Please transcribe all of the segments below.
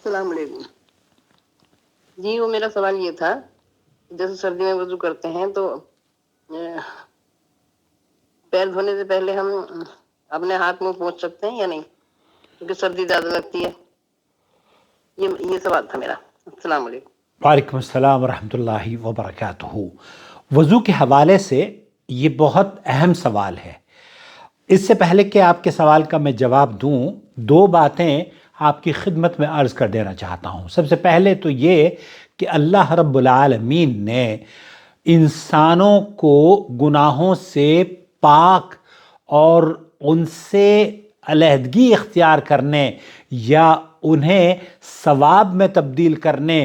السلام علیکم جی، وہ میرا سوال یہ تھا، جیسے سردی میں وضو کرتے ہیں تو پیر دھونے سے پہلے ہم اپنے ہاتھ منہ پوچھ سکتے ہیں یا نہیں، کیونکہ سردی زیادہ لگتی ہے. یہ سوال تھا میرا. السلام علیکم. وعلیکم السلام ورحمۃ اللہ وبرکاتہ. وضو کے حوالے سے یہ بہت اہم سوال ہے. اس سے پہلے کہ آپ کے سوال کا میں جواب دوں، دو باتیں آپ کی خدمت میں عرض کر دینا چاہتا ہوں. سب سے پہلے تو یہ کہ اللہ رب العالمین نے انسانوں کو گناہوں سے پاک اور ان سے علیحدگی اختیار کرنے یا انہیں ثواب میں تبدیل کرنے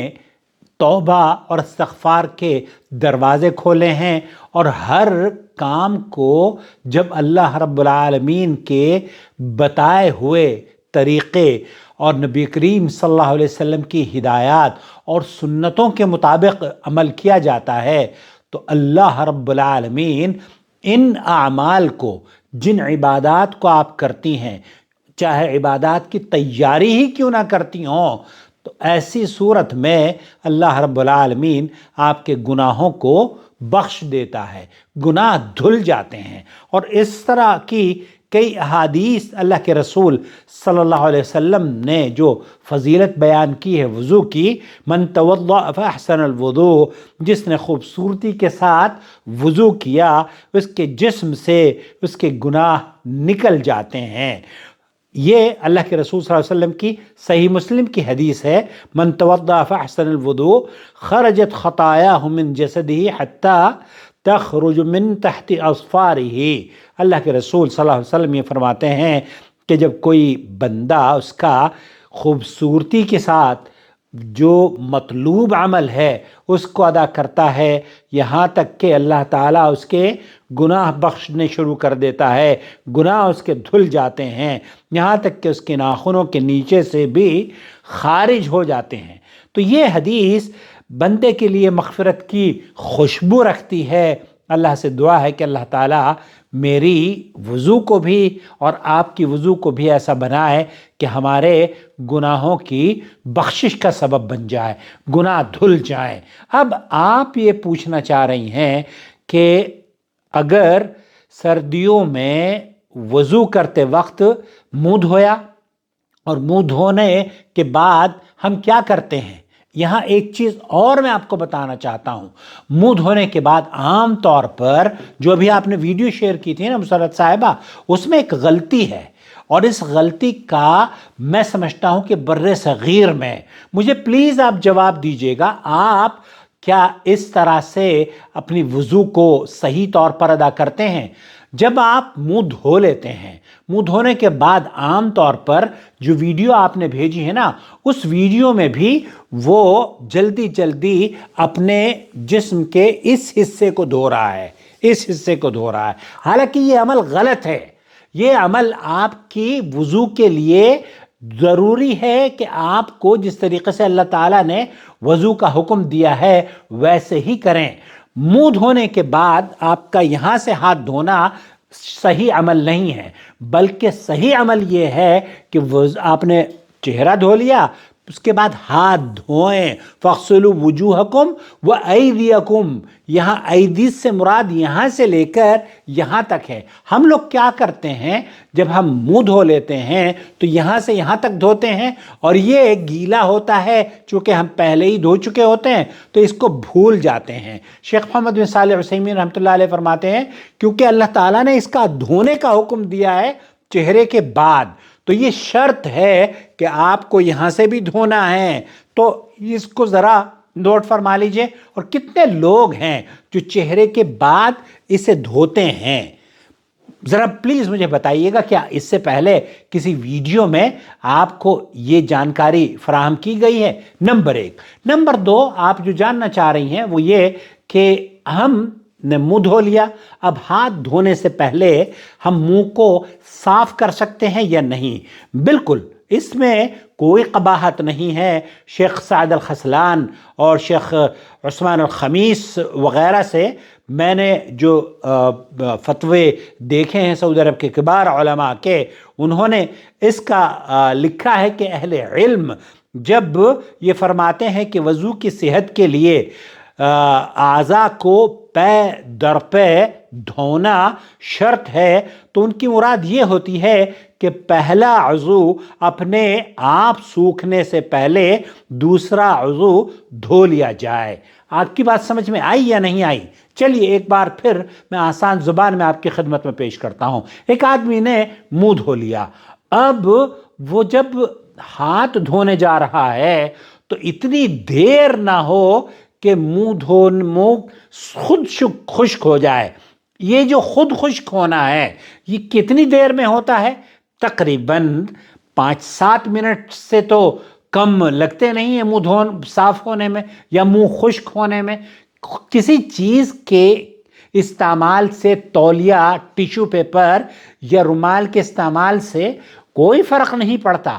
توبہ اور استغفار کے دروازے کھولے ہیں، اور ہر کام کو جب اللہ رب العالمین کے بتائے ہوئے طریقے اور نبی کریم صلی اللہ علیہ وسلم کی ہدایات اور سنتوں کے مطابق عمل کیا جاتا ہے تو اللہ رب العالمین ان اعمال کو، جن عبادات کو آپ کرتی ہیں، چاہے عبادات کی تیاری ہی کیوں نہ کرتی ہوں، تو ایسی صورت میں اللہ رب العالمین آپ کے گناہوں کو بخش دیتا ہے، گناہ دھل جاتے ہیں. اور اس طرح کی کئی احادیث اللہ کے رسول صلی اللہ علیہ وسلم نے جو فضیلت بیان کی ہے وضو کی، من توضأ فاحسن الوضوء، جس نے خوبصورتی کے ساتھ وضو کیا اس کے جسم سے اس کے گناہ نکل جاتے ہیں. یہ اللہ کے رسول صلی اللہ علیہ وسلم کی صحیح مسلم کی حدیث ہے، من توضأ فاحسن الوضوء خرجت خطاياه من جسده حتى تخرج من تحت اظفاره. اللہ کے رسول صلی اللہ علیہ وسلم یہ فرماتے ہیں کہ جب کوئی بندہ اس کا خوبصورتی کے ساتھ جو مطلوب عمل ہے اس کو ادا کرتا ہے، یہاں تک کہ اللہ تعالیٰ اس کے گناہ بخشنے شروع کر دیتا ہے، گناہ اس کے دھل جاتے ہیں، یہاں تک کہ اس کے ناخنوں کے نیچے سے بھی خارج ہو جاتے ہیں. تو یہ حدیث بندے کے لیے مغفرت کی خوشبو رکھتی ہے. اللہ سے دعا ہے کہ اللہ تعالیٰ میری وضو کو بھی اور آپ کی وضو کو بھی ایسا بنائے کہ ہمارے گناہوں کی بخشش کا سبب بن جائے، گناہ دھل جائیں. اب آپ یہ پوچھنا چاہ رہی ہیں کہ اگر سردیوں میں وضو کرتے وقت منہ دھویا اور منہ دھونے کے بعد ہم کیا کرتے ہیں، یہاں ایک چیز اور میں آپ کو بتانا چاہتا ہوں. منہ دھونے کے بعد عام طور پر جو ابھی آپ نے ویڈیو شیئر کی تھی نا مسرت صاحبہ، اس میں ایک غلطی ہے، اور اس غلطی کا میں سمجھتا ہوں کہ بر صغیر میں مجھے پلیز آپ جواب دیجئے گا، آپ کیا اس طرح سے اپنی وضو کو صحیح طور پر ادا کرتے ہیں؟ جب آپ منہ دھو لیتے ہیں، منہ دھونے کے بعد عام طور پر جو ویڈیو آپ نے بھیجی ہے نا، اس ویڈیو میں بھی وہ جلدی جلدی اپنے جسم کے اس حصے کو دھو رہا ہے، اس حصے کو دھو رہا ہے. حالانکہ یہ عمل غلط ہے. یہ عمل آپ کی وضو کے لیے ضروری ہے کہ آپ کو جس طریقے سے اللہ تعالیٰ نے وضو کا حکم دیا ہے ویسے ہی کریں. منہ دھونے کے بعد آپ کا یہاں سے ہاتھ دھونا صحیح عمل نہیں ہے، بلکہ صحیح عمل یہ ہے کہ آپ نے چہرہ دھو لیا، اس کے بعد ہاتھ دھوئیں. فاغسلوا وجوہکم وایدیکم، یہاں ایدی سے مراد یہاں سے لے کر یہاں تک ہے. ہم لوگ کیا کرتے ہیں، جب ہم منہ دھو لیتے ہیں تو یہاں سے یہاں تک دھوتے ہیں، اور یہ گیلا ہوتا ہے چونکہ ہم پہلے ہی دھو چکے ہوتے ہیں تو اس کو بھول جاتے ہیں. شیخ محمد بن صالح العثیمین رحمۃ اللہ علیہ فرماتے ہیں کیونکہ اللہ تعالیٰ نے اس کا دھونے کا حکم دیا ہے چہرے کے بعد، تو یہ شرط ہے کہ آپ کو یہاں سے بھی دھونا ہے. تو اس کو ذرا نوٹ فرما لیجئے. اور کتنے لوگ ہیں جو چہرے کے بعد اسے دھوتے ہیں؟ ذرا پلیز مجھے بتائیے گا، کیا اس سے پہلے کسی ویڈیو میں آپ کو یہ جانکاری فراہم کی گئی ہے؟ نمبر 1. نمبر 2، آپ جو جاننا چاہ رہی ہیں وہ یہ کہ ہم نے منہ دھو لیا، اب ہاتھ دھونے سے پہلے ہم منہ کو صاف کر سکتے ہیں یا نہیں؟ بالکل، اس میں کوئی قباحت نہیں ہے۔ شیخ سعد الخسلان اور شیخ عثمان الخمیس وغیرہ سے میں نے جو فتوے دیکھے ہیں سعودی عرب کے کبار علماء کے، انہوں نے اس کا لکھا ہے کہ اہل علم جب یہ فرماتے ہیں کہ وضو کی صحت کے لیے اعضاء کو پے در پے دھونا شرط ہے، تو ان کی مراد یہ ہوتی ہے کہ پہلا عضو اپنے آپ سوکھنے سے پہلے دوسرا عضو دھو لیا جائے۔ آپ کی بات سمجھ میں آئی یا نہیں آئی؟ چلیے ایک بار پھر میں آسان زبان میں آپ کی خدمت میں پیش کرتا ہوں۔ ایک آدمی نے منہ دھو لیا، اب وہ جب ہاتھ دھونے جا رہا ہے تو اتنی دیر نہ ہو کہ منہ خود خشک ہو جائے۔ یہ جو خود خشک ہونا ہے یہ کتنی دیر میں ہوتا ہے؟ تقریباً 5-7 منٹ سے تو کم لگتے نہیں ہیں منہ صاف ہونے میں یا منہ خشک ہونے میں۔ کسی چیز کے استعمال سے، تولیہ، ٹیشو پیپر یا رومال کے استعمال سے کوئی فرق نہیں پڑتا۔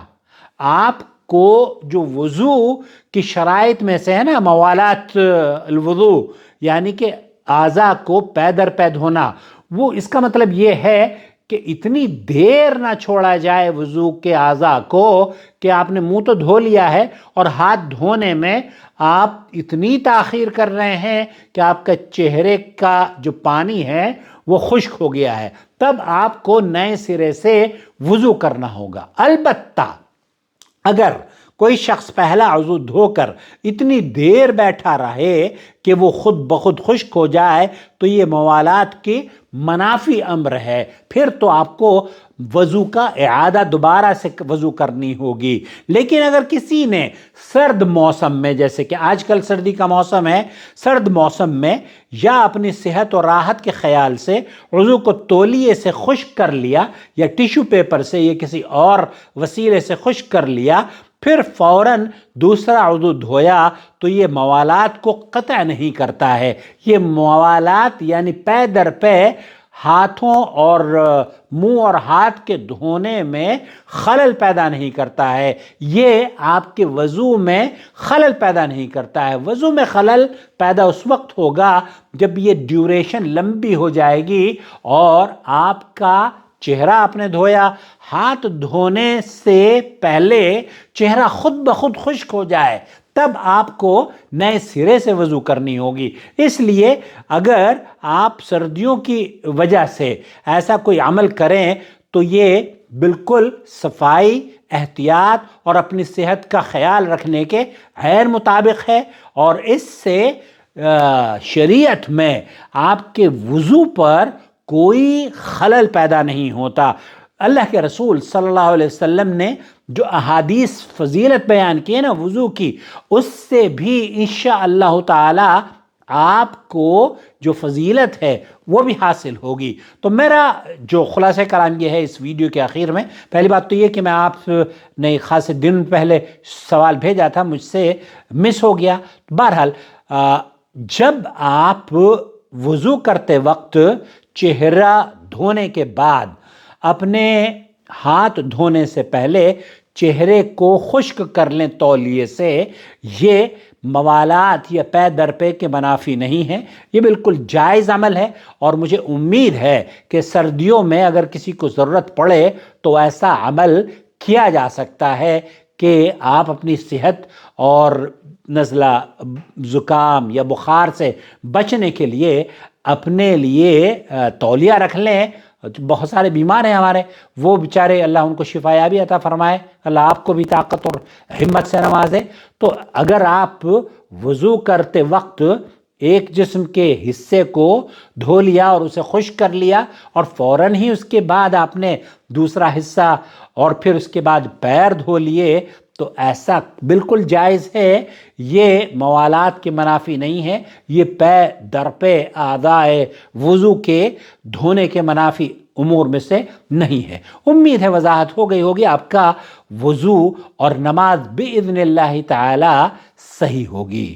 آپ کو جو وضو کی شرائط میں سے ہے نا، موالات الوضو، یعنی کہ اعضاء کو پے در پے دھونا، وہ اس کا مطلب یہ ہے کہ اتنی دیر نہ چھوڑا جائے وضو کے اعضاء کو کہ آپ نے منہ تو دھو لیا ہے اور ہاتھ دھونے میں آپ اتنی تاخیر کر رہے ہیں کہ آپ کا چہرے کا جو پانی ہے وہ خشک ہو گیا ہے، تب آپ کو نئے سرے سے وضو کرنا ہوگا۔ البتہ اگر کوئی شخص پہلا عضو دھو کر اتنی دیر بیٹھا رہے کہ وہ خود بخود خشک ہو جائے تو یہ موالات کی منافی امر ہے، پھر تو آپ کو وضو کا اعادہ دوبارہ سے وضو کرنی ہوگی۔ لیکن اگر کسی نے سرد موسم میں، جیسے کہ آج کل سردی کا موسم ہے، سرد موسم میں یا اپنی صحت اور راحت کے خیال سے وضو کو تولیے سے خشک کر لیا یا ٹیشو پیپر سے یا کسی اور وسیلے سے خشک کر لیا، پھر فوراً دوسرا عضو دھویا تو یہ موالات کو قطع نہیں کرتا ہے۔ یہ موالات یعنی پے در پے ہاتھوں اور منہ اور ہاتھ کے دھونے میں خلل پیدا نہیں کرتا ہے، یہ آپ کے وضو میں خلل پیدا نہیں کرتا ہے۔ وضو میں خلل پیدا اس وقت ہوگا جب یہ ڈیوریشن لمبی ہو جائے گی اور آپ کا چہرہ آپ نے دھویا، ہاتھ دھونے سے پہلے چہرہ خود بخود خشک ہو جائے، تب آپ کو نئے سرے سے وضو کرنی ہوگی۔ اس لیے اگر آپ سردیوں کی وجہ سے ایسا کوئی عمل کریں تو یہ بالکل صفائی، احتیاط اور اپنی صحت کا خیال رکھنے کے غیر مطابق ہے، اور اس سے شریعت میں آپ کے وضو پر کوئی خلل پیدا نہیں ہوتا۔ اللہ کے رسول صلی اللہ علیہ وسلم نے جو احادیث فضیلت بیان کی ہے نا وضو کی، اس سے بھی انشاءاللہ تعالی آپ کو جو فضیلت ہے وہ بھی حاصل ہوگی۔ تو میرا جو خلاصہ کلام یہ ہے اس ویڈیو کے آخر میں، پہلی بات تو یہ کہ میں آپ نے خاصے دن پہلے سوال بھیجا تھا، مجھ سے مس ہو گیا۔ بہرحال جب آپ وضو کرتے وقت چہرہ دھونے کے بعد اپنے ہاتھ دھونے سے پہلے چہرے کو خشک کر لیں تولیے سے، یہ موالات یا پے در پے کے منافی نہیں ہے، یہ بالکل جائز عمل ہے، اور مجھے امید ہے کہ سردیوں میں اگر کسی کو ضرورت پڑے تو ایسا عمل کیا جا سکتا ہے کہ آپ اپنی صحت اور نزلہ، زکام یا بخار سے بچنے کے لیے اپنے لیے تولیہ رکھ لیں۔ بہت سارے بیمار ہیں ہمارے، وہ بیچارے اللہ ان کو شفا یابی عطا فرمائے، اللہ آپ کو بھی طاقت اور ہمت سے نوازے۔ تو اگر آپ وضو کرتے وقت ایک جسم کے حصے کو دھو لیا اور اسے خشک کر لیا اور فوراً ہی اس کے بعد آپ نے دوسرا حصہ اور پھر اس کے بعد پیر دھو لیے تو ایسا بالکل جائز ہے، یہ موالات کے منافی نہیں ہے، یہ پے در پے اعضائے وضو کے دھونے کے منافی امور میں سے نہیں ہے۔ امید ہے وضاحت ہو گئی ہوگی، آپ کا وضو اور نماز باذن اللہ تعالی صحیح ہوگی۔